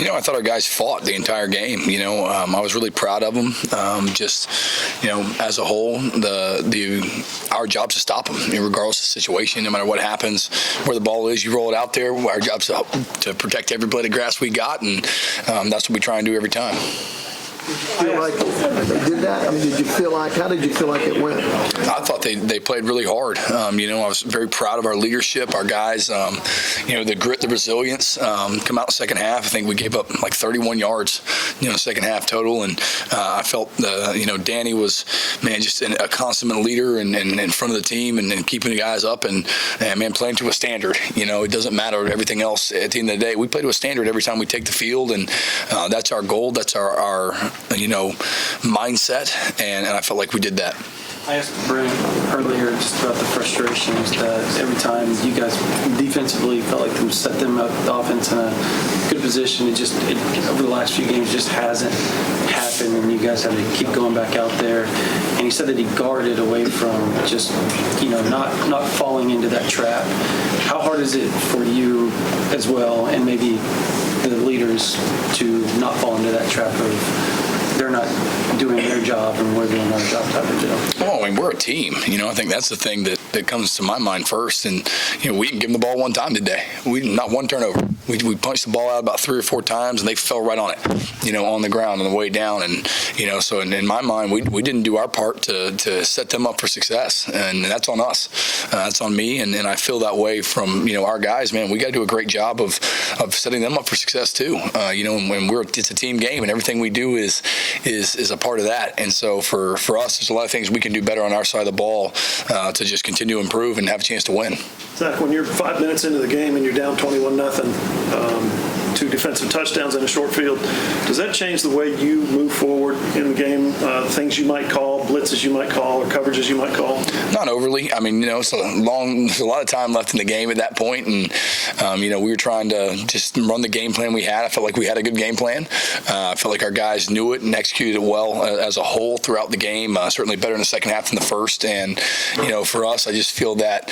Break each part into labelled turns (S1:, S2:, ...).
S1: I thought our guys fought the entire game. I was really proud of them. As a whole, our job's to stop them, regardless of the situation, no matter what happens, where the ball is, you roll it out there. Our job's to protect every blade of grass we got, and that's what we try and do every time.
S2: Feel like they did that? I mean, how did you feel like it went?
S1: I thought they played really hard. I was very proud of our leadership, our guys, the grit, the resilience. Come out the second half, I think we gave up like 31 yards, second half total, and I felt, Danny was, just a consummate leader and in front of the team and keeping the guys up and playing to a standard. It doesn't matter everything else. At the end of the day, we play to a standard every time we take the field, and that's our goal. That's our mindset, and I felt like we did that.
S3: I asked Brent earlier just about the frustrations that every time you guys defensively felt like you set them up, the offense in a good position. It over the last few games just hasn't happened, and you guys had to keep going back out there. And he said that he guarded away from just not falling into that trap. How hard is it for you as well, and maybe the leaders, to not fall into that trap of they're not doing their job and we're doing our job type of deal?
S1: Well, we're a team. I think that's the thing that comes to my mind first. And, we didn't give them the ball one time today. Not one turnover. We punched the ball out about 3 or 4 times, and they fell right on it, on the ground on the way down. And, so in my mind, we didn't do our part to set them up for success. And that's on us. That's on me. And I feel that way from, our guys, man. We got to do a great job of setting them up for success, too. When it's a team game, and everything we do is a part of that. And so for us, there's a lot of things we can do better on our side of the ball to just continue to improve and have a chance to win.
S4: Zach, when you're 5 minutes into the game and you're down 21-0, 2 defensive touchdowns in a short field, does that change the way you move forward in the game? Things you might call, blitzes you might call, or coverages you might call?
S1: Not overly. There's a lot of time left in the game at that point, and we were trying to just run the game plan we had. I felt like we had a good game plan. I felt like our guys knew it and executed it well as a whole throughout the game. Certainly better in the second half than the first. And for us, I just feel that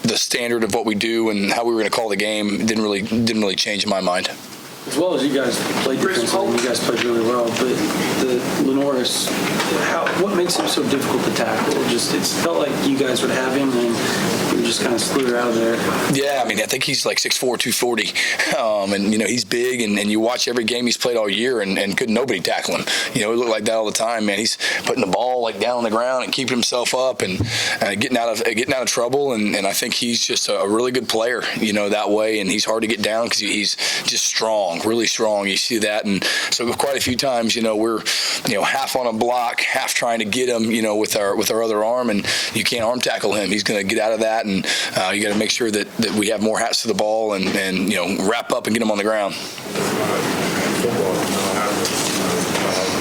S1: the standard of what we do and how we were going to call the game didn't really change in my mind.
S3: As well as you guys played defensively, you guys played really well, but the Lenoris, what makes him so difficult to tackle? It felt like you guys would have him and you just kind of slew her out of there.
S1: Yeah, I think he's like 6'4", 240, and he's big, and you watch every game he's played all year, and couldn't nobody tackle him. It looked like that all the time, man. He's putting the ball like down on the ground and keeping himself up and getting out of trouble, and I think he's just a really good player, that way, and he's hard to get down because he's just strong, really strong. You see that, and so quite a few times, we're half on a block, half trying to get him, with our other arm, and you can't arm tackle him. He's going to get out of that, and you got to make sure that we have more hats to the ball and wrap up and get him on the ground.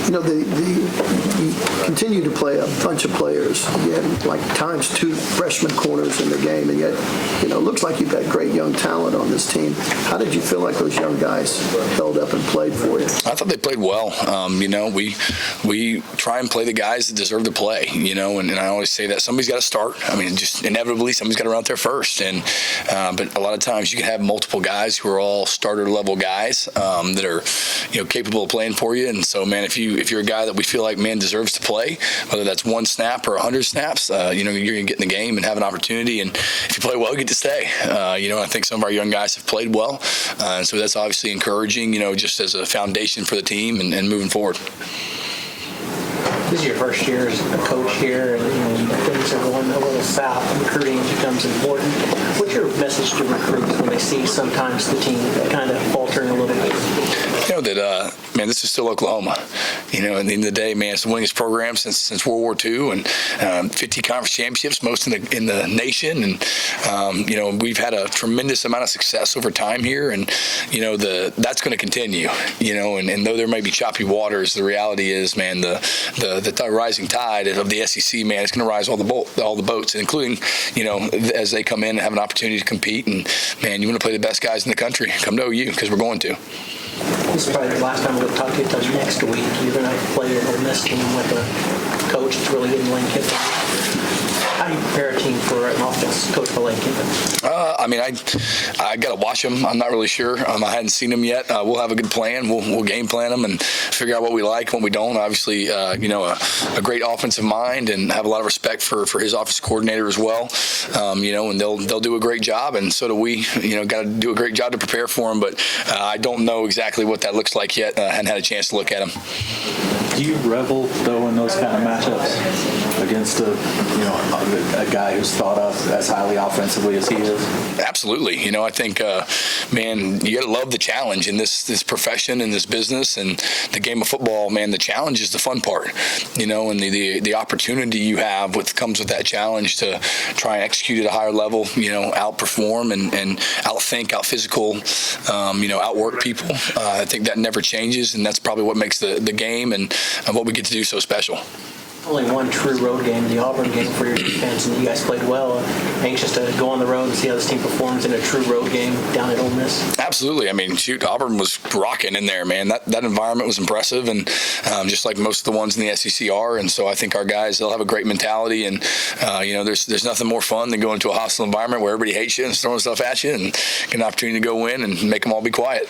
S2: You continue to play a bunch of players. You had like times 2 freshman corners in the game, and yet, it looks like you've got great young talent on this team. How did you feel like those young guys held up and played for you?
S1: I thought they played well. We try and play the guys that deserve to play, and I always say that somebody's got to start. Just inevitably somebody's got to run out there first. And but a lot of times you can have multiple guys who are all starter level guys that are capable of playing for you. And so, man, if you're a guy that we feel like, man, deserves to play, whether that's 1 snap or 100 snaps, you're going to get in the game and have an opportunity. And if you play well, you get to stay. I think some of our young guys have played well. And so that's obviously encouraging, just as a foundation for the team and moving forward.
S5: This is your first year as a coach here, and things are going a little south. Recruiting becomes important. What's your message to recruits when they see sometimes the team kind of faltering a little bit?
S1: That this is still Oklahoma. At the end of the day, man, it's the winningest program since World War II, and 50 conference championships, most in the nation, and we've had a tremendous amount of success over time here, and that's going to continue. And though there may be choppy waters, the reality is, man, the rising tide of the SEC, man, it's going to rise all the boats, including as they come in and have an opportunity to compete. And man, you want to play the best guys in the country, come to OU, because we're going to.
S5: This is probably the last time we'll talk to you because next week you're going to play an Ole Miss team with a coach that's really good in Lane Kiffin. How do you prepare a team for an offense coached by Lane Kiffin?
S1: I mean, I got to watch them. I'm not really sure. I hadn't seen them yet. We'll have a good plan. We'll game plan them and figure out what we like, what we don't. Obviously, a great offensive mind and have a lot of respect for his offensive coordinator as well. And they'll do a great job, and so do we. Got to do a great job to prepare for them. But I don't know exactly what that looks like yet. I hadn't had a chance to look at them.
S6: Do you revel though in those kind of matchups against a guy who's thought of as highly offensively as he is?
S1: Absolutely. I think, man, you got to love the challenge in this profession, in this business, and the game of football. Man, the challenge is the fun part. And the opportunity you have comes with that challenge to try and execute at a higher level. Outperform and outthink, out-physical, outwork people. I think that never changes, and that's probably what makes the game and what we get to do so special.
S5: Only one true road game, the Auburn game for your defense, and you guys played well. Anxious to go on the road and see how this team performs in a true road game down at Ole Miss?
S1: Absolutely. I mean, shoot, Auburn was rocking in there, man. That environment was impressive, and just like most of the ones in the SEC are. And so I think our guys, they'll have a great mentality, and there's nothing more fun than going to a hostile environment where everybody hates you and throwing stuff at you, and get an opportunity to go win and make them all be quiet.